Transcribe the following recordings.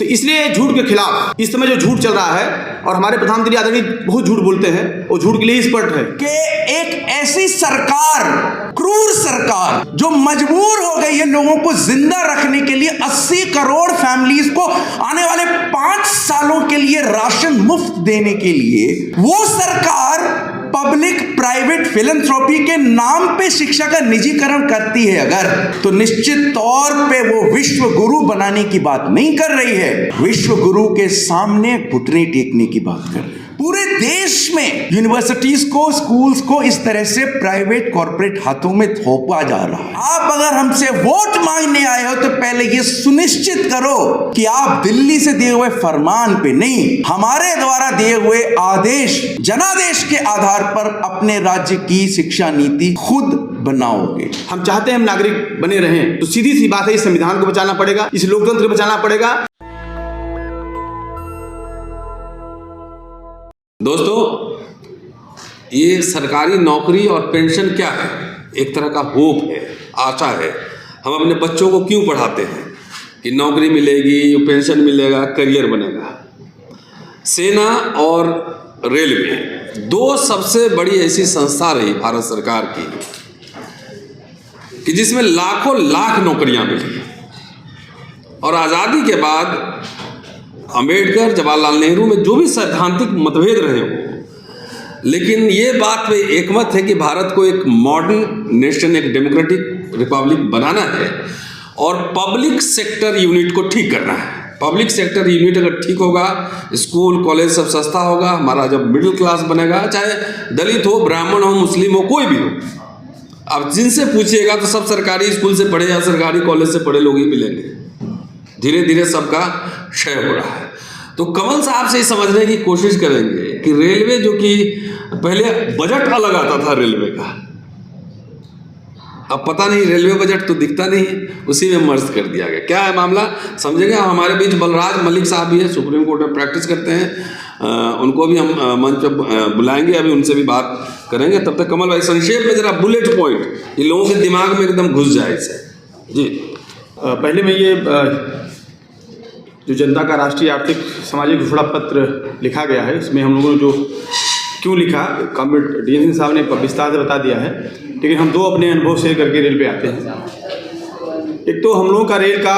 तो इसलिए झूठ के खिलाफ इस समय जो झूठ चल रहा है, और हमारे प्रधानमंत्री आदरणीय बहुत झूठ बोलते हैं, वो झूठ के लिए एक्सपर्ट है कि एक ऐसी सरकार, क्रूर सरकार, जो मजबूर हो गई है लोगों को जिंदा रखने के लिए 80 करोड़ फैमिलीज को आने वाले 5 सालों के लिए राशन मुफ्त देने के लिए, वो सरकार पब्लिक प्राइवेट फिलैंथ्रोपी के नाम पे शिक्षा का निजीकरण करती है अगर, तो निश्चित तौर पे वो विश्व गुरु बनाने की बात नहीं कर रही है, विश्व गुरु के सामने घुटने टेकने की बात कर रही है। पूरे देश में यूनिवर्सिटीज को, स्कूल्स को इस तरह से प्राइवेट कॉर्पोरेट हाथों में थोपा जा रहा है। आप अगर हमसे वोट मांगने आए हो तो पहले ये सुनिश्चित करो कि आप दिल्ली से दिए हुए फरमान पे नहीं, हमारे द्वारा दिए हुए आदेश, जनादेश के आधार पर अपने राज्य की शिक्षा नीति खुद बनाओगे। हम चाहते हैं हम नागरिक बने रहें, तो सीधी सी बात है, इस संविधान को बचाना पड़ेगा, इस लोकतंत्र को बचाना पड़ेगा। दोस्तों, ये सरकारी नौकरी और पेंशन क्या है? एक तरह का होप है, आशा है। हम अपने बच्चों को क्यों पढ़ाते हैं कि नौकरी मिलेगी, पेंशन मिलेगा, करियर बनेगा। सेना और रेलवे दो सबसे बड़ी ऐसी संस्था रही भारत सरकार की कि जिसमें लाखों लाख नौकरियां मिली। और आज़ादी के बाद अंबेडकर, जवाहरलाल नेहरू में जो भी सैद्धांतिक मतभेद रहे हो, लेकिन ये बात पे एकमत है कि भारत को एक मॉडर्न नेशन, एक डेमोक्रेटिक रिपब्लिक बनाना है और पब्लिक सेक्टर यूनिट को ठीक करना है। पब्लिक सेक्टर यूनिट अगर ठीक होगा, स्कूल कॉलेज सब सस्ता होगा, हमारा जब मिडिल क्लास बनेगा, चाहे दलित हो, ब्राह्मण हो, मुस्लिम हो, कोई भी हो, अब जिनसे पूछिएगा तो सब सरकारी स्कूल से पढ़े या सरकारी कॉलेज से पढ़े लोग ही मिलेंगे। धीरे धीरे सबका क्षय हो रहा है। तो कमल साहब से समझने की कोशिश करेंगे कि रेलवे, जो कि पहले बजट अलग आता था रेलवे का, अब पता नहीं, रेलवे बजट तो दिखता नहीं है, उसी में मर्ज कर दिया गया। क्या है मामला समझेंगे। हमारे बीच बलराज मलिक साहब भी हैं, सुप्रीम कोर्ट में प्रैक्टिस करते हैं, उनको भी हम मंच पर बुलाएंगे, अभी उनसे भी बात करेंगे। तब तक कमल भाई संक्षेप में जरा बुलेट पॉइंट ये लोगों के दिमाग में एकदम घुस जाए इससे जी। पहले मैं ये जो जनता का राष्ट्रीय आर्थिक सामाजिक घोषणा पत्र लिखा गया है, इसमें हम लोगों ने जो क्यों लिखा, कॉमरेड डी सिंह साहब ने विस्तार से बता दिया है, लेकिन हम दो अपने अनुभव शेयर करके रेल पे आते हैं। एक तो हम लोगों का रेल का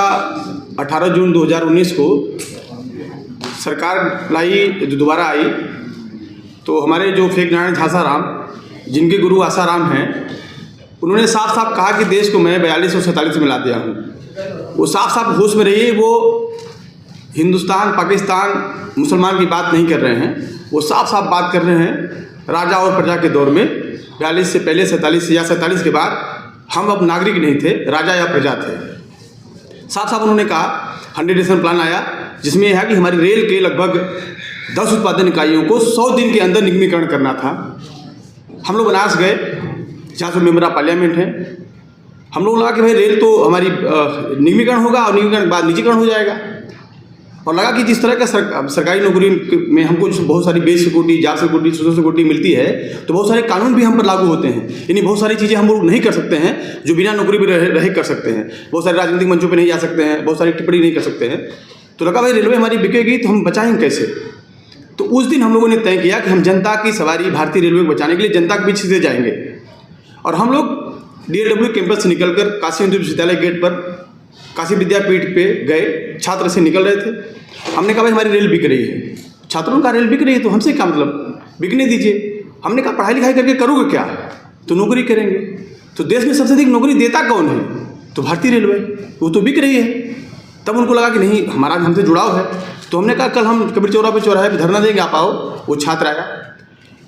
18 जून 2019 को सरकार लाई, जो दोबारा आई, तो हमारे जो फेक नारायण झासाराम, जिनके गुरु आसाराम हैं, उन्होंने साफ साफ कहा कि देश को मैं 42 और 47 में ला दिया हूँ। वो साफ साफ होश में रहिए, वो हिंदुस्तान, पाकिस्तान, मुसलमान की बात नहीं कर रहे हैं, वो साफ साफ बात कर रहे हैं राजा और प्रजा के दौर में। 42 से पहले, 47 या 47 के बाद हम अब नागरिक नहीं थे, राजा या प्रजा थे। साफ साफ उन्होंने कहा 100 नेशन प्लान आया, जिसमें यह है कि हमारी रेल के लगभग 10 उत्पादन इकाइयों को 100 दिन के अंदर निगमीकरण करना था। हम लोग बनारस गए, जहाँ से मेंबर ऑफ पार्लियामेंट हैं। हम लोग लगा कि भाई रेल तो हमारी निगमीकरण होगा और निगमीकरण के बाद निजीकरण हो जाएगा, और लगा कि जिस तरह का सरकारी नौकरी में हमको बहुत सारी base security, job security, social security मिलती है, तो बहुत सारे कानून भी हम पर लागू होते हैं। यानी बहुत सारी चीज़ें हम लोग नहीं कर सकते हैं जो बिना नौकरी पर रहे कर सकते हैं। बहुत सारे राजनीतिक मंचों पर नहीं जा सकते हैं, बहुत सारी टिप्पणी नहीं कर सकते हैं। तो लगा भाई रेलवे हमारी बिकेगी तो हम बचाएंगे कैसे। तो उस दिन हम लोगों ने तय किया कि हम जनता की सवारी भारतीय रेलवे को बचाने के लिए जनता के बीच से जाएंगे। और हम लोग DLW कैंपस से निकलकर काशी हिंदू विश्वविद्यालय गेट पर काशी विद्यापीठ पे गए, छात्र से निकल रहे थे। हमने कहा भाई हमारी रेल बिक रही है। छात्रों का रेल बिक रही है तो हमसे क्या मतलब, बिकने दीजिए। हमने कहा पढ़ाई लिखाई करके करोगे क्या, तो नौकरी करेंगे। तो देश में सबसे अधिक नौकरी देता कौन है, तो भारतीय रेलवे, वो तो बिक रही है। तब उनको लगा कि नहीं, हमारा हमसे जुड़ाव है। तो हमने कहा कल हम कबीर चौराहे पर धरना देंगे, आप आओ। वो छात्र आया।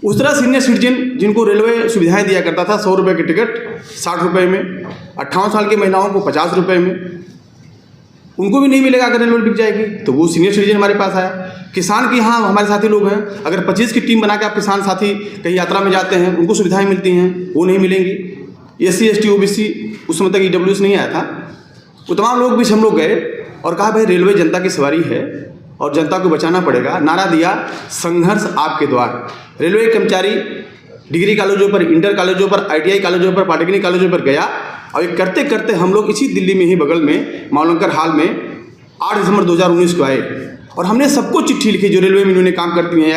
उस तरह सीनियर सिटीजन जिनको रेलवे सुविधाएं दिया करता था, 100 रुपये की टिकट 60 रुपये में, 58 साल की महिलाओं को 50 रुपये में, उनको भी नहीं मिलेगा अगर रेलवे बिक जाएगी। तो वो सीनियर सिटीजन हमारे पास आया। किसान की, हाँ हमारे साथी लोग हैं, अगर 25 की टीम बना के आप किसान साथी कहीं यात्रा में जाते हैं, उनको सुविधाएं मिलती हैं, वो नहीं मिलेंगी। SC ST OBC उस समय तक EWS नहीं आया था, वो तमाम लोग भी हम लोग गए और कहा भाई रेलवे जनता की सवारी है और जनता को बचाना पड़ेगा। नारा दिया, संघर्ष आपके द्वार। रेलवे कर्मचारी डिग्री कॉलेजों पर, इंटर कॉलेजों पर, ITI कॉलेजों पर, पॉलिटेक्निक कॉलेजों पर गया। और ये करते करते हम लोग इसी दिल्ली में ही बगल में मावलंकर हाल में 8 दिसंबर 2019 को आए और हमने सबको चिट्ठी लिखी जो रेलवे में इन्होंने काम करती हैं,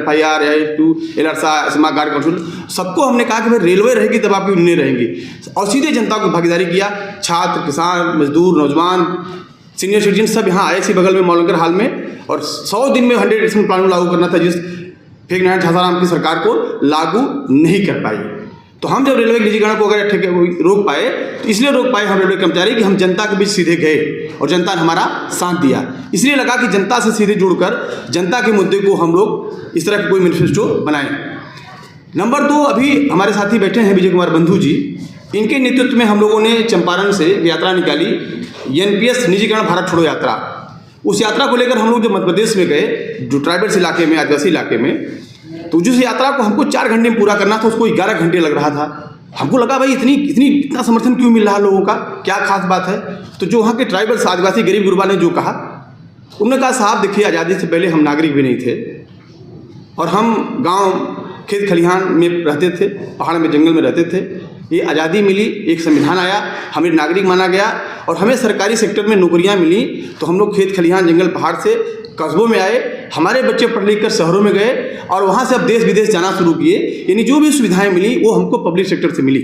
FIR, AIS2, LRSA, SMA guard council, सबको हमने कहा कि भाई रेलवे रहेगी तब आपकी यूनियन रहेंगी, और सीधे जनता को भागीदारी किया। छात्र, किसान, मजदूर, नौजवान, सीनियर सिटीजन सब यहाँ आए, इसी बगल में मौलनगर हाल में, और 100 दिन में 100% प्लान लागू करना था, जिस फेक नारायण झासाराम की सरकार को लागू नहीं कर पाई। तो हम जब रेलवे के निजीकरण को अगर ठेके रोक पाए तो इसलिए रोक पाए हम रेलवे कर्मचारी कि हम जनता के बीच सीधे गए और जनता ने हमारा साथ दिया। इसलिए लगा कि जनता से सीधे जुड़कर जनता के मुद्दे को हम लोग इस तरह का कोई मैनिफेस्टो बनाएं। नंबर 2, अभी हमारे साथी बैठे हैं विजय कुमार बंधु जी, इनके नेतृत्व में हम लोगों ने चंपारण से यात्रा निकाली, NPS निजीकरण भारत छोड़ो यात्रा। उस यात्रा को लेकर हम लोग जब मध्य प्रदेश में गए, जो ट्राइबल्स इलाके में, आदिवासी इलाके में, तो जिस यात्रा को हमको 4 घंटे में पूरा करना था उसको 11 घंटे लग रहा था। हमको लगा भाई इतना समर्थन क्यों मिल रहा लोगों का, क्या खास बात है। तो जो वहाँ के ट्राइबल्स, आदिवासी गरीब गुरबा ने जो कहा, उन्होंने कहा साहब देखिए, आज़ादी से पहले हम नागरिक भी नहीं थे और हम गांव खेत खलिहान में रहते थे, पहाड़ में जंगल में रहते थे। ये आज़ादी मिली, एक संविधान आया, हमें नागरिक माना गया और हमें सरकारी सेक्टर में नौकरियां मिली, तो हम लोग खेत खलिहान जंगल पहाड़ से कस्बों में आए, हमारे बच्चे पढ़ लिख कर शहरों में गए और वहाँ से अब देश विदेश जाना शुरू किए। यानी जो भी सुविधाएं मिली वो हमको पब्लिक सेक्टर से मिली।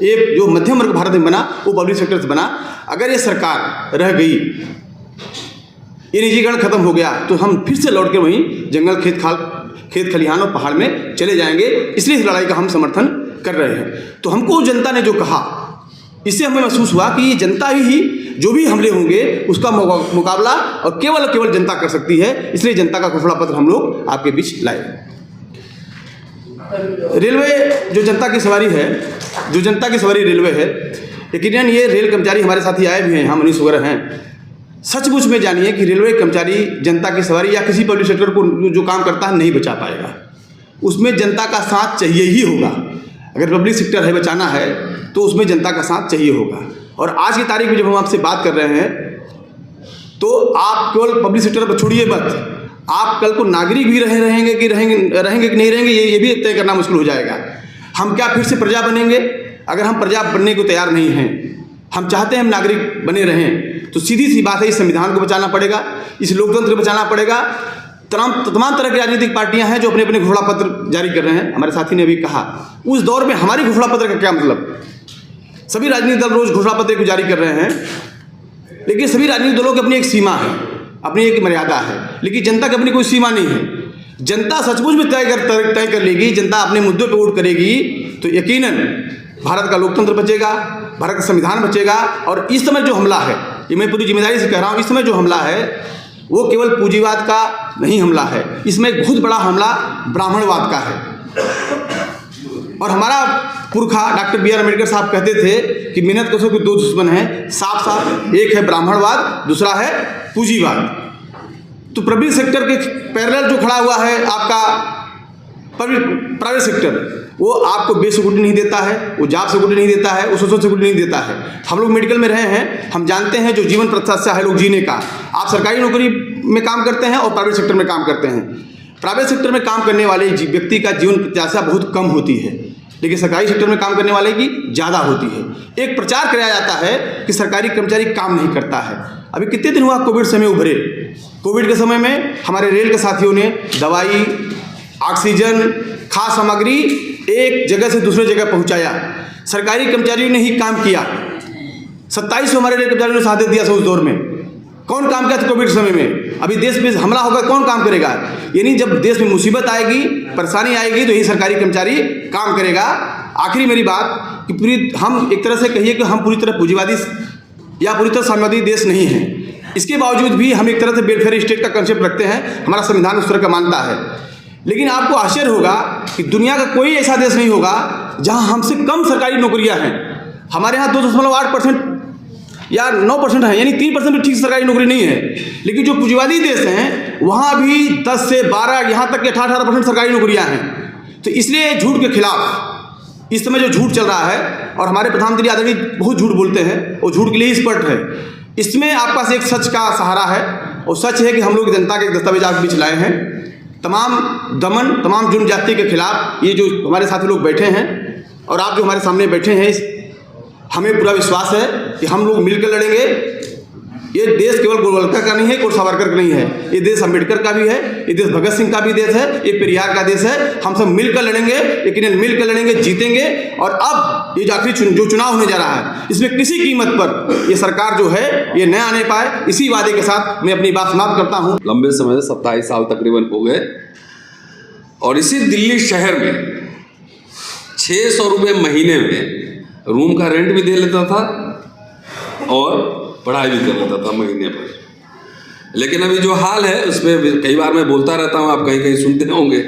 एक जो मध्यम वर्ग भारत में बना वो पब्लिक सेक्टर से बना। अगर ये सरकार रह गई, ये निजीकरण खत्म हो गया, तो हम फिर से लौट के वहीं जंगल खेत खलिहान और पहाड़ में चले जाएंगे। इसलिए इस लड़ाई का हम समर्थन कर रहे हैं। तो हमको जनता ने जो कहा, इससे हमें महसूस हुआ कि ये जनता ही जो भी हमले होंगे उसका मुकाबला और केवल जनता कर सकती है। इसलिए जनता का घोषणा पत्र हम लोग आपके बीच लाए। रेलवे जो जनता की सवारी है, जो जनता की सवारी रेलवे है, यकीनन ये रेल कर्मचारी हमारे साथी आए भी हैं, यहाँ मनीष वगैरह हैं। सचमुच में जानिए कि रेलवे कर्मचारी जनता की सवारी या किसी पब्लिक सेक्टर को जो काम करता है नहीं बचा पाएगा। उसमें जनता का साथ चाहिए ही होगा। अगर पब्लिक सेक्टर है बचाना है तो उसमें जनता का साथ चाहिए होगा। और आज की तारीख में जब हम आपसे बात कर रहे हैं तो आप केवल पब्लिक सेक्टर पर छोड़िए मत, आप कल को नागरिक भी रहेंगे कि नहीं रहेंगे ये भी तय करना मुश्किल हो जाएगा। हम क्या फिर से प्रजा बनेंगे? अगर हम प्रजा बनने को तैयार नहीं हैं, हम चाहते हैं हम नागरिक बने रहें, तो सीधी सी बात है इस संविधान को बचाना पड़ेगा, इस लोकतंत्र को बचाना पड़ेगा। तमाम तरह की राजनीतिक पार्टियां हैं जो अपने अपने घोषणा पत्र जारी कर रहे हैं। हमारे साथी ने अभी कहा उस दौर में हमारी घोषणा पत्र का क्या मतलब। सभी राजनीतिक दल रोज घोषणा पत्र को जारी कर रहे हैं, लेकिन सभी राजनीतिक दलों की अपनी एक सीमा है, अपनी एक मर्यादा है, लेकिन जनता की अपनी कोई सीमा नहीं है। जनता सचमुच में तय कर लेगी, जनता अपने मुद्दों पर वोट करेगी, तो यकीनन भारत का लोकतंत्र बचेगा, भारत का संविधान बचेगा। और इस समय जो हमला है, ये मैं पूरी जिम्मेदारी से कह रहा हूँ, इस समय जो हमला है वो केवल पूंजीवाद का नहीं हमला है, इसमें एक बहुत बड़ा हमला ब्राह्मणवाद का है। और हमारा पुरखा डॉक्टर BR अम्बेडकर साहब कहते थे कि मेहनत कशों के 2 दुश्मन हैं, साफ एक है ब्राह्मणवाद, दूसरा है पूंजीवाद। तो पब्लिक सेक्टर के पैरेलल जो खड़ा हुआ है आपका प्राइवेट सेक्टर, वो आपको बे सिक्योरिटी नहीं देता है, वो जॉब सिक्योरिटी नहीं देता है, वो सोशल सिक्योरिटी नहीं देता है। हम लोग मेडिकल में रहे हैं, हम जानते हैं जो जीवन प्रत्याशा है लोग जीने का। आप सरकारी नौकरी में काम करते हैं और प्राइवेट सेक्टर में काम करते हैं। प्राइवेट सेक्टर में काम करने वाले व्यक्ति का जीवन प्रत्याशा बहुत कम होती है, लेकिन सरकारी सेक्टर में काम करने वाले की ज़्यादा होती है। एक प्रचार कराया जाता है कि सरकारी कर्मचारी काम नहीं करता है। अभी कितने दिन हुआ कोविड समय उभरे, कोविड के समय में हमारे रेल के साथियों ने दवाई, ऑक्सीजन, खाद्य सामग्री एक जगह से दूसरे जगह पहुंचाया। सरकारी कर्मचारियों ने ही काम किया। 2700 हमारे रेल कर्मचारियों ने शहादत दिया उस दौर में। कौन काम किया था कोविड समय में? अभी देश पे हमला होगा, कौन काम करेगा? यानी जब देश में मुसीबत आएगी, परेशानी आएगी, तो यही सरकारी कर्मचारी काम करेगा। आखिरी मेरी बात कि पूरी हम एक तरह से कहिए कि हम पूरी तरह पूंजीवादी या पूरी तरह साम्यवादी देश नहीं है। इसके बावजूद भी हम एक तरह से वेलफेयर स्टेट का कंसेप्ट रखते हैं, हमारा संविधान उस तरह का मानता है। लेकिन आपको आश्चर्य होगा कि दुनिया का कोई ऐसा देश नहीं होगा जहां हमसे कम सरकारी नौकरियां हैं। हमारे यहाँ 2.8% या 9% है, यानी 3% भी ठीक सरकारी नौकरी नहीं है। लेकिन जो पूंजीवादी देश हैं वहाँ भी 10 से 12, यहाँ तक कि 18% सरकारी नौकरियाँ हैं। तो इसलिए झूठ के खिलाफ इस समय जो झूठ चल रहा है, और हमारे प्रधानमंत्री आदरणीय बहुत झूठ बोलते हैं, वो झूठ के लिए स्पष्ट है। इसमें आपके पास एक सच का सहारा है, और सच है कि हम लोग जनता के एक दस्तावेज आपके बीच लाए हैं। तमाम दमन, तमाम जुर्म जाति के खिलाफ ये जो हमारे साथी लोग बैठे हैं और आप जो हमारे सामने बैठे हैं, हमें पूरा विश्वास है कि हम लोग मिलकर लड़ेंगे। ये देश केवल गोलवलकर का नहीं है, कोट सावरकर का नहीं है, ये देश अम्बेडकर का भी है, ये देश भगत सिंह का भी देश है, ये पेरियार का देश है। हम सब मिलकर लड़ेंगे, लेकिन मिलकर लड़ेंगे, जीतेंगे। और अब ये जो आखिरी जो चुनाव होने जा रहा है, इसमें किसी कीमत पर ये सरकार जो है ये न आने पाए, इसी वादे के साथ मैं अपनी बात समाप्त करता हूँ। लंबे समय से 27 साल तकरीबन हो गए और इसी दिल्ली शहर में 600 रुपये महीने में रूम का रेंट भी दे लेता था और पढ़ाई भी कर लेता था महीने पर। लेकिन अभी जो हाल है उस पर कई बार मैं बोलता रहता हूँ, आप कहीं कहीं सुनते होंगे,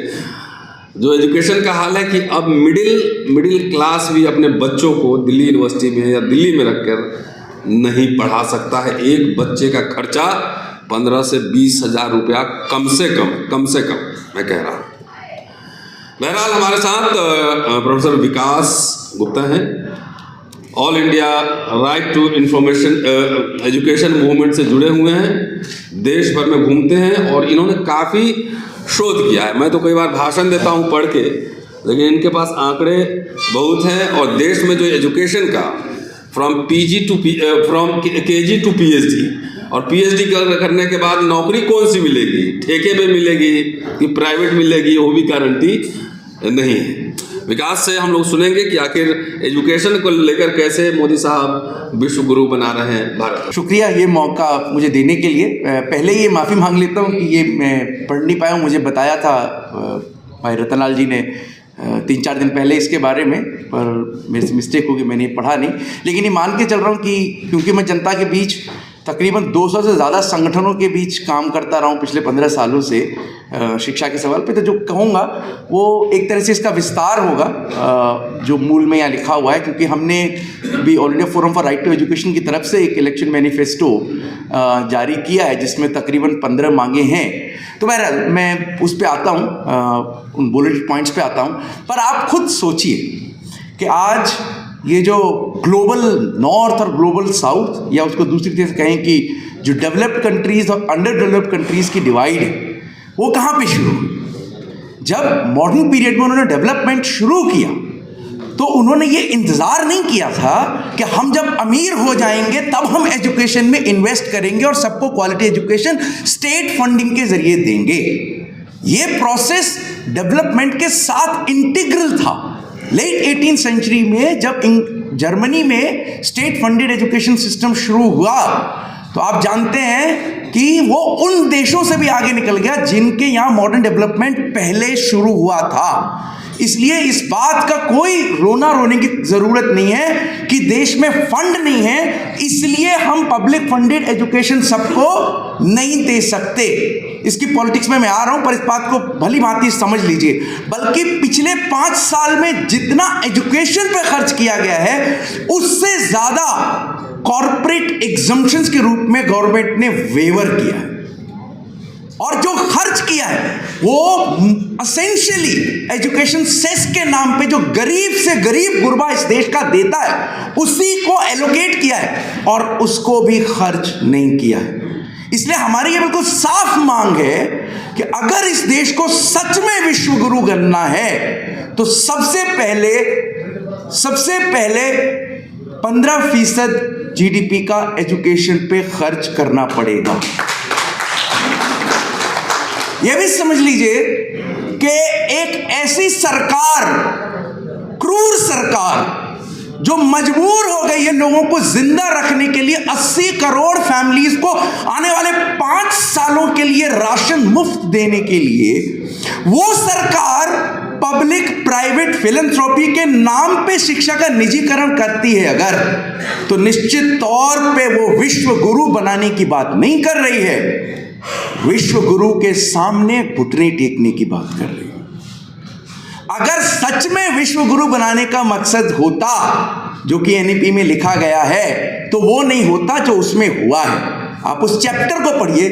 जो एजुकेशन का हाल है कि अब मिडिल क्लास भी अपने बच्चों को दिल्ली यूनिवर्सिटी में या दिल्ली में रखकर नहीं पढ़ा सकता है। एक बच्चे का खर्चा 15 से 20 हज़ार रुपया कम से कम मैं कह रहा हूँ। बहरहाल हमारे साथ प्रोफेसर विकास गुप्ता हैं, All India Right to Information Education Movement से जुड़े हुए हैं, देश भर में घूमते हैं और इन्होंने काफ़ी शोध किया है। मैं तो कई बार भाषण देता हूँ पढ़ के, लेकिन इनके पास आंकड़े बहुत हैं और देश में जो एजुकेशन का फ्रॉम केजी टू पीएचडी और पीएचडी करने के बाद नौकरी कौन सी मिलेगी, ठेके में मिलेगी कि प्राइवेट मिलेगी, वो भी गारंटी नहीं है। विकास से हम लोग सुनेंगे कि आखिर एजुकेशन को लेकर कैसे मोदी साहब विश्व गुरु बना रहे हैं भारत। शुक्रिया ये मौका मुझे देने के लिए। पहले ये माफ़ी मांग लेता हूँ कि ये मैं पढ़ नहीं पाया हूँ। मुझे बताया था भाई रतनलाल जी ने 3-4 दिन पहले इसके बारे में, पर मेरे से मिस्टेक होगी, मैंने पढ़ा नहीं। लेकिन ये मान के चल रहा हूँ कि क्योंकि मैं जनता के बीच तकरीबन 200 से ज़्यादा संगठनों के बीच काम करता रहा हूँ पिछले 15 सालों से शिक्षा के सवाल पे, तो जो कहूँगा वो एक तरह से इसका विस्तार होगा जो मूल में यहाँ लिखा हुआ है। क्योंकि हमने भी All India Forum for Right to Education की तरफ से एक इलेक्शन मैनिफेस्टो जारी किया है जिसमें तकरीबन 15 मांगे हैं। तो बहरहाल मैं उस पर आता हूँ, उन बुलेट पॉइंट्स पे आता हूँ। पर आप खुद सोचिए कि आज ये जो ग्लोबल नॉर्थ और ग्लोबल साउथ, या उसको दूसरी तरह से कहें कि जो डेवलप्ड कंट्रीज़ और अंडर डेवलप्ड कंट्रीज़ की डिवाइड है, वो कहाँ पे शुरू हुई? जब मॉडर्न पीरियड में उन्होंने डेवलपमेंट शुरू किया तो उन्होंने ये इंतज़ार नहीं किया था कि हम जब अमीर हो जाएंगे तब हम एजुकेशन में इन्वेस्ट करेंगे और सबको क्वालिटी एजुकेशन स्टेट फंडिंग के ज़रिए देंगे। ये प्रोसेस डेवलपमेंट के साथ इंटीग्रल था। लेट 18th सेंचुरी में जब जर्मनी में स्टेट फंडेड एजुकेशन सिस्टम शुरू हुआ तो आप जानते हैं कि वो उन देशों से भी आगे निकल गया जिनके यहाँ मॉडर्न डेवलपमेंट पहले शुरू हुआ था। इसलिए इस बात का कोई रोने की ज़रूरत नहीं है कि देश में फंड नहीं है इसलिए हम पब्लिक फंडेड एजुकेशन सबको नहीं दे सकते। इसकी पॉलिटिक्स में मैं आ रहा हूं, पर इस बात को भली भांति समझ लीजिए। बल्कि पिछले 5 साल में जितना एजुकेशन पे खर्च किया गया है उससे ज़्यादा कॉर्पोरेट एग्जम्पशंस के रूप में गवर्नमेंट ने वेवर किया है। और जो खर्च किया है वो एसेंशियली एजुकेशन सेस के नाम पे जो गरीब से गरीब गुरबा इस देश का देता है उसी को एलोकेट किया है और उसको भी खर्च नहीं किया है। इसलिए हमारी ये बिल्कुल साफ मांग है कि अगर इस देश को सच में विश्व गुरु बनना है तो सबसे पहले 15% जीडीपी का एजुकेशन पे खर्च करना पड़ेगा। यह भी समझ लीजिए कि एक ऐसी सरकार, क्रूर सरकार, जो मजबूर हो गई है लोगों को जिंदा रखने के लिए 80 करोड़ फैमिलीज को आने वाले 5 सालों के लिए राशन मुफ्त देने के लिए, वो सरकार पब्लिक प्राइवेट फिलैंथ्रोपी के नाम पे शिक्षा का निजीकरण करती है अगर, तो निश्चित तौर पे वो विश्व गुरु बनाने की बात नहीं कर रही है, विश्व गुरु के सामने घुटने टेकने की बात कर रही है। अगर सच में विश्व गुरु बनाने का मकसद होता जो कि एनईपी में लिखा गया है तो वो नहीं होता जो उसमें हुआ है। आप उस चैप्टर को पढ़िए,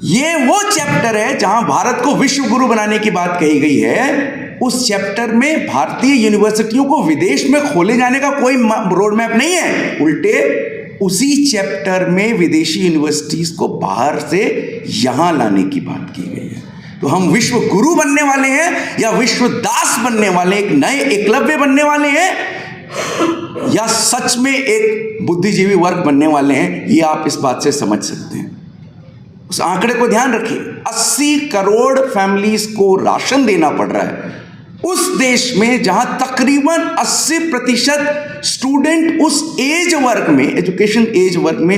ये वो चैप्टर है जहां भारत को विश्व गुरु बनाने की बात कही गई है। उस चैप्टर में भारतीय यूनिवर्सिटियों को विदेश में खोले जाने का कोई रोड मैप नहीं है, उल्टे उसी चैप्टर में विदेशी यूनिवर्सिटीज को बाहर से यहां लाने की बात की गई है। तो हम विश्व गुरु बनने वाले हैं या विश्व दास बनने वाले, एक नए एकलव्य बनने वाले हैं? या सच में एक बुद्धिजीवी वर्ग बनने वाले हैं, ये आप इस बात से समझ सकते हैं। उस आंकड़े को ध्यान रखिए, 80 करोड़ फैमिलीज को राशन देना पड़ रहा है उस देश में जहां तकरीबन 80% स्टूडेंट उस एज वर्ग में, एजुकेशन एज वर्ग में,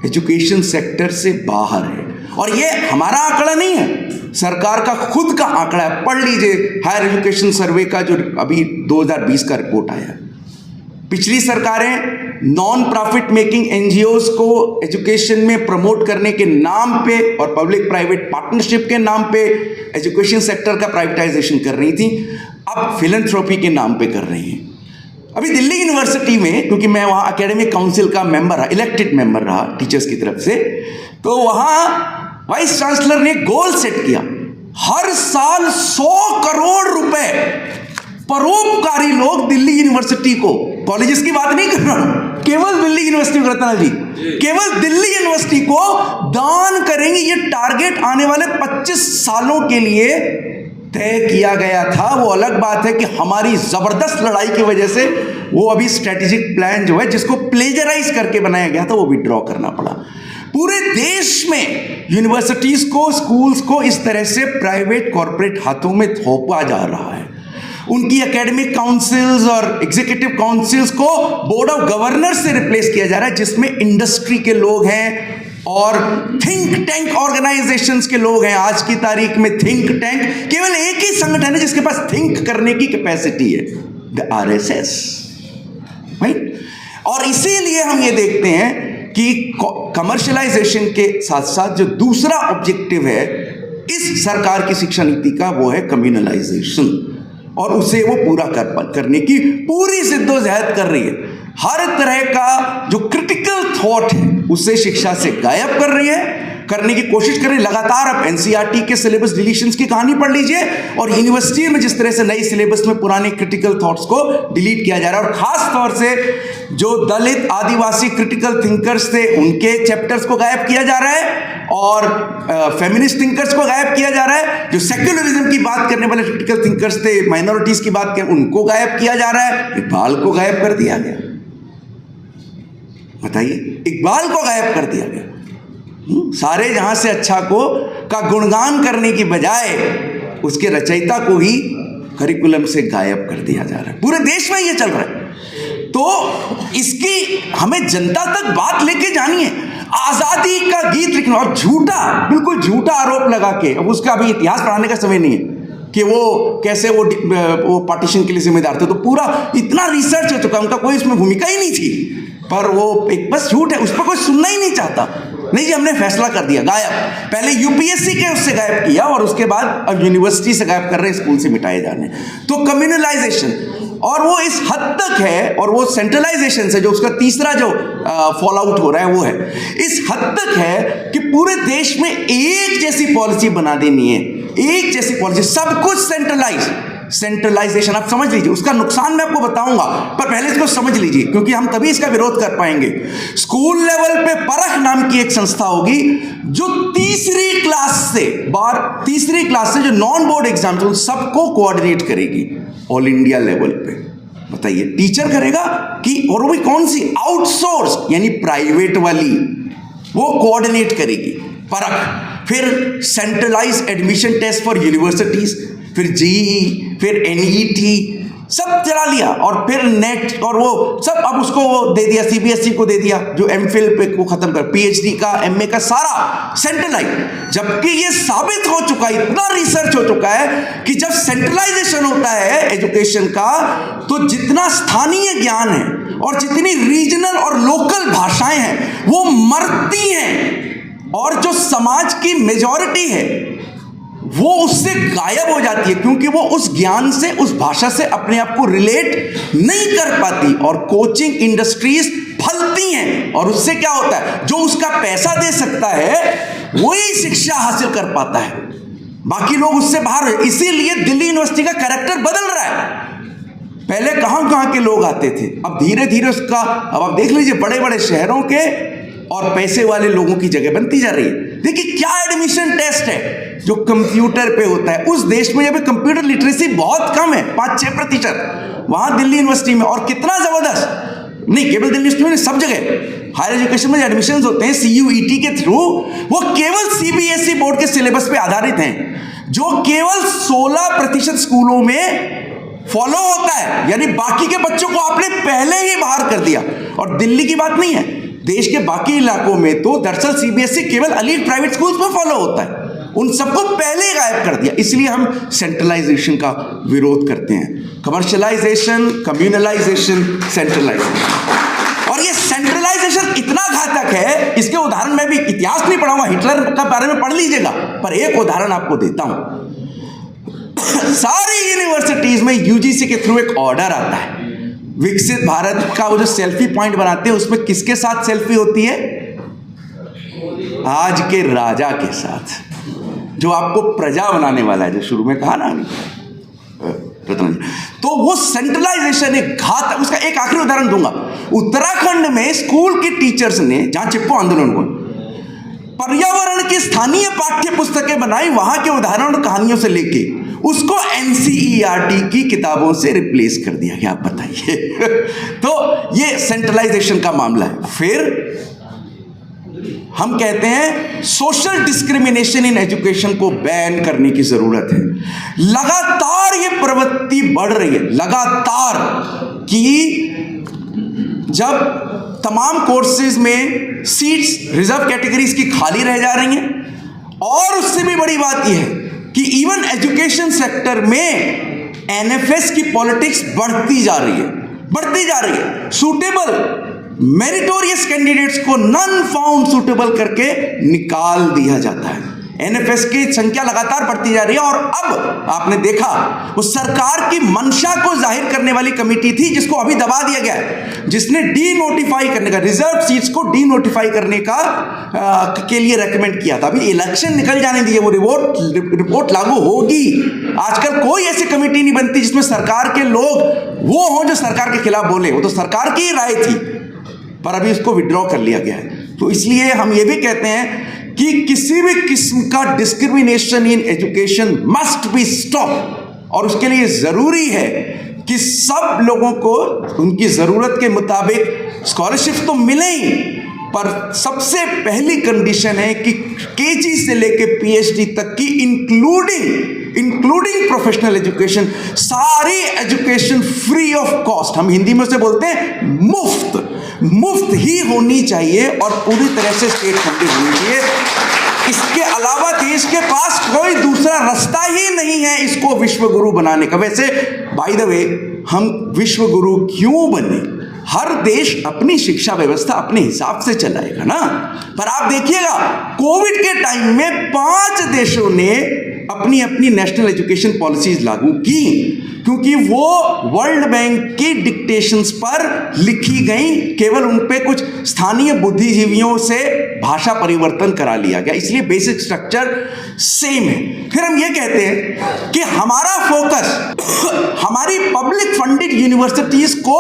एजुकेशन सेक्टर से बाहर है। और ये हमारा आंकड़ा नहीं है, सरकार का खुद का आंकड़ा है। पढ़ लीजिए हायर एजुकेशन सर्वे का जो अभी 2020 का रिपोर्ट आया है। पिछली सरकारें नॉन प्रॉफिट मेकिंग एनजीओज को एजुकेशन में प्रमोट करने के नाम पे और पब्लिक प्राइवेट पार्टनरशिप के नाम पे एजुकेशन सेक्टर का प्राइवेटाइजेशन कर रही थी, अब फिलैंथ्रोपी के नाम पे कर रही हैं। अभी दिल्ली यूनिवर्सिटी में, क्योंकि मैं वहाँ एकेडमिक काउंसिल का मेंबर रहा, इलेक्टेड मेंबर रहा टीचर्स की तरफ से, तो वहाँ वाइस चांसलर ने गोल सेट किया, हर साल 100 करोड़ रुपए परोपकारी लोग दिल्ली यूनिवर्सिटी को, कॉलेजेस की बात नहीं कर रहा हूं, केवल दिल्ली यूनिवर्सिटी को, रत्ना जी, केवल दिल्ली यूनिवर्सिटी को दान करेंगे। ये टारगेट आने वाले 25 सालों के लिए तय किया गया था। वो अलग बात है कि हमारी जबरदस्त लड़ाई की वजह से वो अभी स्ट्रेटेजिक प्लान जो है जिसको प्लेजराइज करके बनाया गया था वो विड्रॉ करना पड़ा। पूरे देश में यूनिवर्सिटीज को, स्कूल्स को इस तरह से प्राइवेट कॉर्पोरेट हाथों में थोपा जा रहा है। उनकी एकेडमिक काउंसिल्स और एग्जीक्यूटिव काउंसिल्स को बोर्ड ऑफ गवर्नर्स से रिप्लेस किया जा रहा है, जिसमें इंडस्ट्री के लोग हैं और थिंक टैंक ऑर्गेनाइजेशंस के लोग हैं। आज की तारीख में थिंक टैंक केवल एक ही संगठन है जिसके पास थिंक करने की कैपेसिटी है, द आरएसएस, राइट। और इसीलिए हम ये देखते हैं कि कमर्शियलाइजेशन के साथ साथ जो दूसरा ऑब्जेक्टिव है इस सरकार की शिक्षा नीति का, वो है कम्युनलाइजेशन, और उसे वो पूरा करने की पूरी जिद्दोजहद कर रही है। हर तरह का जो क्रिटिकल थॉट है उसे शिक्षा से गायब कर रही है, करने की कोशिश कर रही है। लगातार आप एनसीईआरटी के सिलेबस डिलीशंस की कहानी पढ़ लीजिए, और यूनिवर्सिटी में जिस तरह से नई सिलेबस में पुराने क्रिटिकल थॉट्स को डिलीट किया जा रहा है, और खास तौर से जो दलित आदिवासी क्रिटिकल थिंकर्स थे उनके चैप्टर्स को गायब किया जा रहा है, और फेमिनिस्ट थिंकर्स को गायब किया जा रहा है। जो सेक्युलरिज्म की बात करने वाले क्रिटिकल थिंकर्स थे, माइनॉरिटीज की बात करें, उनको गायब किया जा रहा है। इकबाल को गायब कर दिया गया, बताइए, इकबाल को गायब कर दिया गया। सारे जहां से अच्छा को का गुणगान करने की बजाय उसके रचयिता को ही करिकुलम से गायब कर दिया जा रहा है। पूरे देश में ये चल रहा है। तो इसकी हमें जनता तक बात लेके जानी है। आजादी का गीत लिखना और झूठा, बिल्कुल झूठा आरोप लगा के, अब उसका अभी इतिहास पढ़ाने का समय नहीं है कि वो कैसे वो पार्टीशन के लिए जिम्मेदार थे। तो पूरा इतना रिसर्च हो चुका, उनका कोई इसमें भूमिका ही नहीं थी, पर वो एक बस झूठ है, उस पर कोई सुनना ही नहीं चाहता। नहीं जी, हमने फैसला कर दिया, गायब। पहले यूपीएससी के उससे गायब किया और उसके बाद अब यूनिवर्सिटी से गायब कर रहे हैं, स्कूल से मिटाए जाने। तो कम्युनलाइजेशन, और वो इस हद तक है, और वो सेंट्रलाइजेशन से जो उसका तीसरा जो फॉल आउट हो रहा है वो है, इस हद तक है कि पूरे देश में एक जैसी पॉलिसी बना देनी है, एक जैसी पॉलिसी, सब कुछ सेंट्रलाइजेशन। आप समझ लीजिए, उसका नुकसान मैं आपको बताऊंगा, पर पहले इसको समझ लीजिए, क्योंकि हम तभी इसका विरोध कर पाएंगे। स्कूल लेवल पे परख नाम की एक संस्था होगी जो तीसरी क्लास से जो नॉन बोर्ड एग्जाम उन सबको कोऑर्डिनेट करेगी ऑल इंडिया लेवल पे। बताइए, टीचर करेगा कि, और वो भी कौन सी, आउटसोर्स यानी प्राइवेट वाली, वो कोऑर्डिनेट करेगी परख। फिर centralise admission test for universities, फिर जेईई, फिर एनईटी, सब चला लिया, और फिर नेट, और वो सब अब उसको वो दे दिया, सीबीएसई को दे दिया, जो एमफिल पे को खत्म कर, पीएचडी का, एमए का, सारा सेंट्रलाइज। जबकि ये साबित हो चुका है, इतना रिसर्च हो चुका है कि जब सेंट्रलाइजेशन होता है एजुकेशन का, तो जितना स्थानीय ज्ञान है और जितनी रीजनल और लोकल भाषाएं हैं वो मरती हैं, और जो समाज की मेजॉरिटी है वो उससे गायब हो जाती है, क्योंकि वो उस ज्ञान से, उस भाषा से अपने आप को रिलेट नहीं कर पाती, और कोचिंग इंडस्ट्रीज फलती हैं, और उससे क्या होता है, जो उसका पैसा दे सकता है वही शिक्षा हासिल कर पाता है, बाकी लोग उससे बाहर। इसीलिए दिल्ली यूनिवर्सिटी का कैरेक्टर बदल रहा है। पहले कहां के लोग आते थे, अब धीरे धीरे उसका, अब आप देख लीजिए, बड़े बड़े शहरों के और पैसे वाले लोगों की जगह बनती जा रही है। देखिए क्या एडमिशन टेस्ट है, जो कंप्यूटर पे होता है। उस देश में जब कंप्यूटर लिटरेसी बहुत कम है, 5-6%, वहां दिल्ली यूनिवर्सिटी में, और कितना जबरदस्त, नहीं केवल दिल्ली यूनिवर्सिटी में, सब जगह हायर एजुकेशन में एडमिशन होते हैं CUET के थ्रू, वो केवल CBSE बोर्ड के सिलेबस पे आधारित हैं, जो केवल 16% स्कूलों में फॉलो होता है, यानी बाकी के बच्चों को आपने पहले ही बाहर कर दिया। और दिल्ली की बात नहीं है, देश के बाकी इलाकों में तो दरअसल CBSE केवल एलीट प्राइवेट स्कूल्स में फॉलो होता है, उन सबको पहले ही गायब कर दिया। इसलिए हम सेंट्रलाइजेशन का विरोध करते हैं, कमर्शियलाइजेशन, कम्युनलाइजेशन, सेंट्रलाइजेशन। और ये सेंट्रलाइजेशन इतना घातक है, इसके उदाहरण मैं भी इतिहास नहीं पढ़ाऊंगा, हिटलर का बारे में पढ़ लीजिएगा, पर एक उदाहरण आपको देता हूं। सारी यूनिवर्सिटीज में UGC के थ्रू एक ऑर्डर आता है, विकसित भारत का वो जो सेल्फी पॉइंट बनाते हैं, उसमें किसके साथ सेल्फी होती है? आज के राजा के साथ, जो आपको प्रजा बनाने वाला है, जो शुरू में कहा ना रतन। तो वो सेंट्रलाइजेशन एक घात। उसका एक आखिरी उदाहरण दूंगा। उत्तराखंड में स्कूल के टीचर्स ने, जहां चिपको आंदोलन को, पर्यावरण की स्थानीय पाठ्य पुस्तकें बनाई, वहां के उदाहरण और कहानियों से लेके उसको NCERT की किताबों से रिप्लेस कर दिया गया। आप बताइए। तो ये सेंट्रलाइजेशन का मामला है। फिर हम कहते हैं सोशल डिस्क्रिमिनेशन इन एजुकेशन को बैन करने की जरूरत है। लगातार ये प्रवृत्ति बढ़ रही है, लगातार, कि जब तमाम कोर्सेज में सीट्स रिजर्व कैटेगरीज की खाली रह जा रही हैं, और उससे भी बड़ी बात यह है कि इवन एजुकेशन सेक्टर में NFS की पॉलिटिक्स बढ़ती जा रही है। सूटेबल मेरिटोरियस कैंडिडेट्स को नॉन फाउंड सूटेबल करके निकाल दिया जाता है। NFS की संख्या लगातार बढ़ती जा रही है, और अब आपने देखा वो सरकार की मंशा को जाहिर करने वाली कमेटी थी, जिसको अभी दबा दिया गया है, जिसने डी नोटिफाई करने का, रिजर्व सीट्स को डी नोटिफाई करने का के लिए रेकमेंड किया था। अभी इलेक्शन निकल जाने दीजिए, वो रिपोर्ट लागू होगी। आजकल कोई ऐसी कमेटी नहीं बनती जिसमें सरकार के लोग वो हों जो सरकार के खिलाफ बोले। वो तो सरकार की ही राय थी, पर अभी उसको विड्रॉ कर लिया गया है। तो इसलिए हम ये भी कहते हैं कि किसी भी किस्म का discrimination in education must be stop, और उसके लिए जरूरी है कि सब लोगों को उनकी जरूरत के मुताबिक स्कॉलरशिप तो मिले ही, पर सबसे पहली कंडीशन है कि KG से लेके PhD तक की इंक्लूडिंग प्रोफेशनल एजुकेशन, सारी एजुकेशन फ्री ऑफ कॉस्ट, हम हिंदी में उसे बोलते हैं मुफ्त ही होनी चाहिए, और पूरी तरह से स्टेट फंडेड होनी चाहिए। इसके अलावा देश के पास कोई दूसरा रास्ता ही नहीं है इसको विश्व गुरु बनाने का। वैसे बाय द वे, हम विश्व गुरु क्यों बने? हर देश अपनी शिक्षा व्यवस्था अपने हिसाब से चलाएगा ना। पर आप देखिएगा, कोविड के टाइम में 5 देशों ने अपनी अपनी नेशनल एजुकेशन पॉलिसीज लागू की, क्योंकि वो वर्ल्ड बैंक की डिक्टेशंस पर लिखी गई, केवल उन पे कुछ स्थानीय बुद्धिजीवियों से भाषा परिवर्तन करा लिया गया, इसलिए बेसिक स्ट्रक्चर सेम है। फिर हम ये कहते हैं कि हमारा फोकस हमारी पब्लिक फंडेड यूनिवर्सिटीज को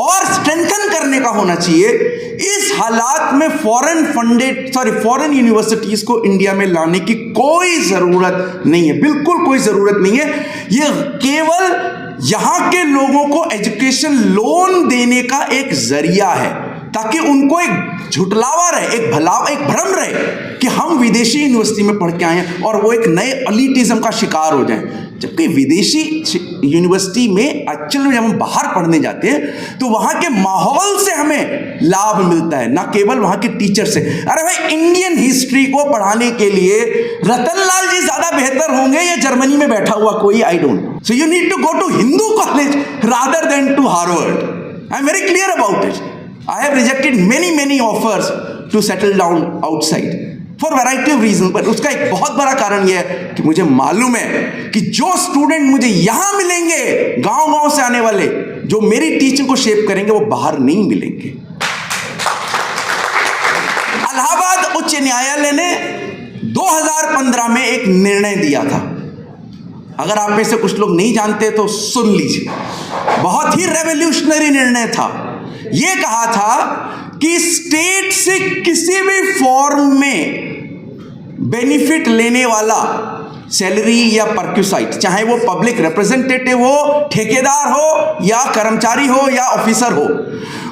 और स्ट्रेंथन करने का होना चाहिए। इस हालात में फॉरेन यूनिवर्सिटीज को इंडिया में लाने की कोई जरूरत नहीं है, बिल्कुल कोई जरूरत नहीं है। ये केवल यहां के लोगों को एजुकेशन लोन देने का एक जरिया है, ताकि उनको एक झुटलावा रहे, एक भ्रम रहे कि हम विदेशी यूनिवर्सिटी में पढ़ के आए हैं, और वो एक नए एलिटिज्म का शिकार हो जाए। जबकि विदेशी यूनिवर्सिटी में एक्चुअली जब हम बाहर पढ़ने जाते हैं तो वहां के माहौल से हमें लाभ मिलता है, ना केवल वहां के टीचर से। अरे भाई, इंडियन हिस्ट्री को पढ़ाने के लिए रतनलाल जी ज्यादा बेहतर होंगे या जर्मनी में बैठा हुआ कोई? I don't. So you need to go to Hindu college rather than to Harvard. I am very clear about it. I have rejected many offers to settle down outside for variety of reasons, but उसका एक बहुत बड़ा कारण यह है कि मुझे मालूम है कि जो स्टूडेंट मुझे यहां मिलेंगे, गांव से आने वाले, जो मेरी टीचिंग को शेप करेंगे, वो बाहर नहीं मिलेंगे। इलाहाबाद उच्च न्यायालय ने 2015 में एक निर्णय दिया था। अगर आप में से कुछ लोग नहीं जानते तो सुन लीजिए। बहुत ही रेवोल्यूशनरी निर्णय था। यह कहा था कि स्टेट से किसी भी फॉर्म में बेनिफिट लेने वाला सैलरी या परक्यूसाइट, चाहे वो पब्लिक रिप्रेजेंटेटिव हो, ठेकेदार हो या कर्मचारी हो या ऑफिसर हो,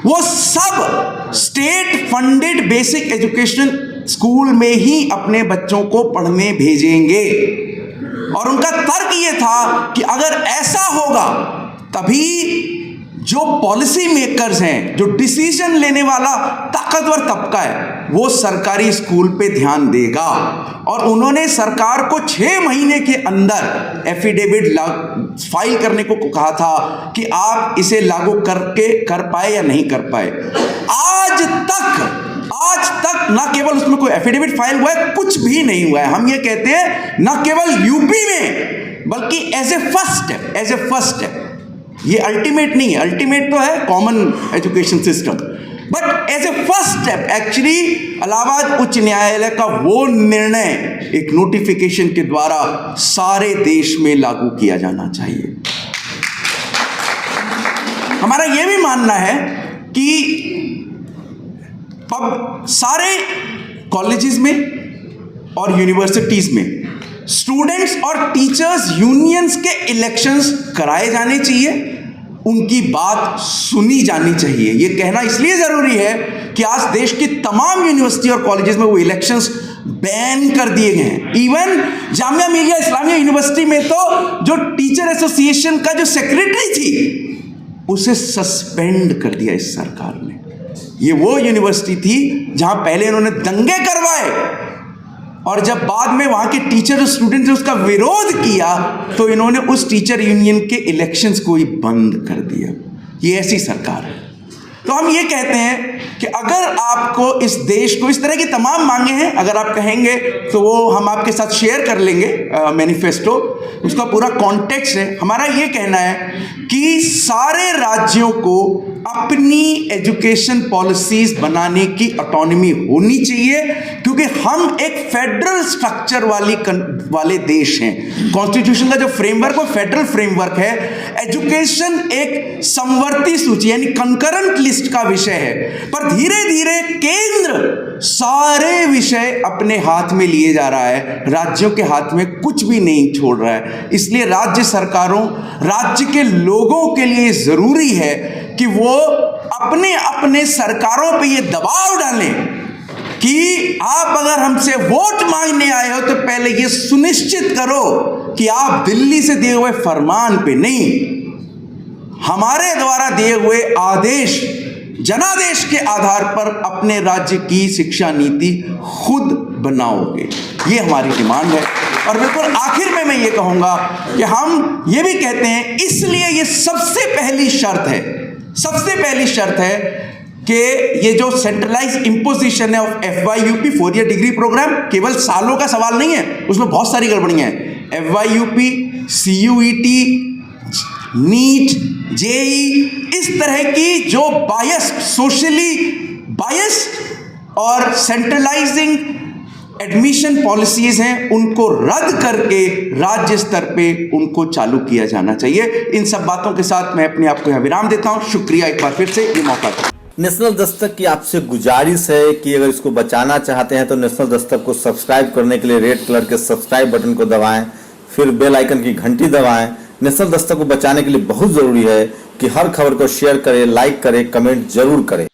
वो सब state funded basic education school में ही अपने बच्चों को पढ़ने भेजेंगे। और उनका तर्क ये था कि अगर ऐसा होगा तभी जो पॉलिसी मेकर्स हैं, जो डिसीजन लेने वाला ताकतवर तबका है, वो सरकारी स्कूल पे ध्यान देगा। और उन्होंने सरकार को 6 महीने के अंदर एफिडेविट फाइल करने को कहा था कि आप इसे लागू कर पाए या नहीं कर पाए। आज तक ना केवल उसमें कोई एफिडेविट फाइल हुआ है, कुछ भी नहीं हुआ है। हम ये कहते हैं ना केवल यूपी में, बल्कि एज ए फर्स्ट स्टेप, ये अल्टीमेट नहीं है, अल्टीमेट तो है common education system, but as a first step actually Allahabad उच्च न्यायालय का वो निर्णय एक नोटिफिकेशन के द्वारा सारे देश में लागू किया जाना चाहिए। हमारा यह भी मानना है कि सारे कॉलेजेस में और यूनिवर्सिटीज में स्टूडेंट्स और टीचर्स यूनियंस के इलेक्शंस कराए जाने चाहिए, उनकी बात सुनी जानी चाहिए। यह कहना इसलिए जरूरी है कि आज देश की तमाम यूनिवर्सिटी और कॉलेजेस में वो इलेक्शंस बैन कर दिए गए हैं। इवन जामिया मिलिया इस्लामिया यूनिवर्सिटी में तो जो टीचर एसोसिएशन का जो सेक्रेटरी थी, उसे सस्पेंड कर दिया इस सरकार ने। ये वो यूनिवर्सिटी थी जहां पहले इन्होंने दंगे करवाए और जब बाद में वहां के टीचर और स्टूडेंट्स ने उसका विरोध किया तो इन्होंने उस टीचर यूनियन के इलेक्शंस को ही बंद कर दिया। ये ऐसी सरकार है। तो हम ये कहते हैं कि अगर आपको इस देश को, इस तरह की तमाम मांगे हैं, अगर आप कहेंगे तो वो हम आपके साथ शेयर कर लेंगे मैनिफेस्टो, उसका पूरा कॉन्टेक्स्ट है। हमारा ये कहना है कि सारे राज्यों को अपनी एजुकेशन पॉलिसीज बनाने की ऑटोनॉमी होनी चाहिए, क्योंकि हम एक फेडरल स्ट्रक्चर वाले देश हैं। कॉन्स्टिट्यूशन का जो फ्रेमवर्क वो फेडरल फ्रेमवर्क है। एजुकेशन एक समवर्ती सूची यानी कंकरेंट लिस्ट का विषय है, पर धीरे धीरे केंद्र सारे विषय अपने हाथ में लिए जा रहा है, राज्यों के हाथ में कुछ भी नहीं छोड़ रहा है। इसलिए राज्य सरकारों, राज्य के लोगों के लिए जरूरी है कि वो अपने अपने सरकारों पे ये दबाव डालें कि आप अगर हमसे वोट मांगने आए हो तो पहले ये सुनिश्चित करो कि आप दिल्ली से दिए हुए फरमान पे नहीं, हमारे द्वारा दिए हुए आदेश, जनादेश के आधार पर अपने राज्य की शिक्षा नीति खुद बनाओगे। ये हमारी डिमांड है। और बिल्कुल आखिर में मैं ये कहूंगा कि हम ये भी कहते हैं, इसलिए ये सबसे पहली शर्त है कि ये जो सेंट्रलाइज इंपोजिशन है of FYUP 4 year degree programme केवल सालों का सवाल नहीं है, उसमें बहुत सारी गड़बड़ियां हैं। FYUP, CUET, नीट, JEE, इस तरह की जो सोशली बायस्ड और सेंट्रलाइजिंग एडमिशन पॉलिसीज हैं, उनको रद्द करके राज्य स्तर पे उनको चालू किया जाना चाहिए। इन सब बातों के साथ मैं अपने आप को यहाँ विराम देता हूँ। शुक्रिया एक बार फिर से ये मौका। नेशनल दस्तक की आपसे गुजारिश है कि अगर इसको बचाना चाहते हैं तो नेशनल दस्तक को सब्सक्राइब करने के लिए रेड कलर के सब्सक्राइब बटन को दबाएं, फिर बेल आइकन की घंटी दबाएं। नेशनल दस्तक को बचाने के लिए बहुत जरूरी है कि हर खबर को शेयर करें, लाइक करें, कमेंट जरूर करें।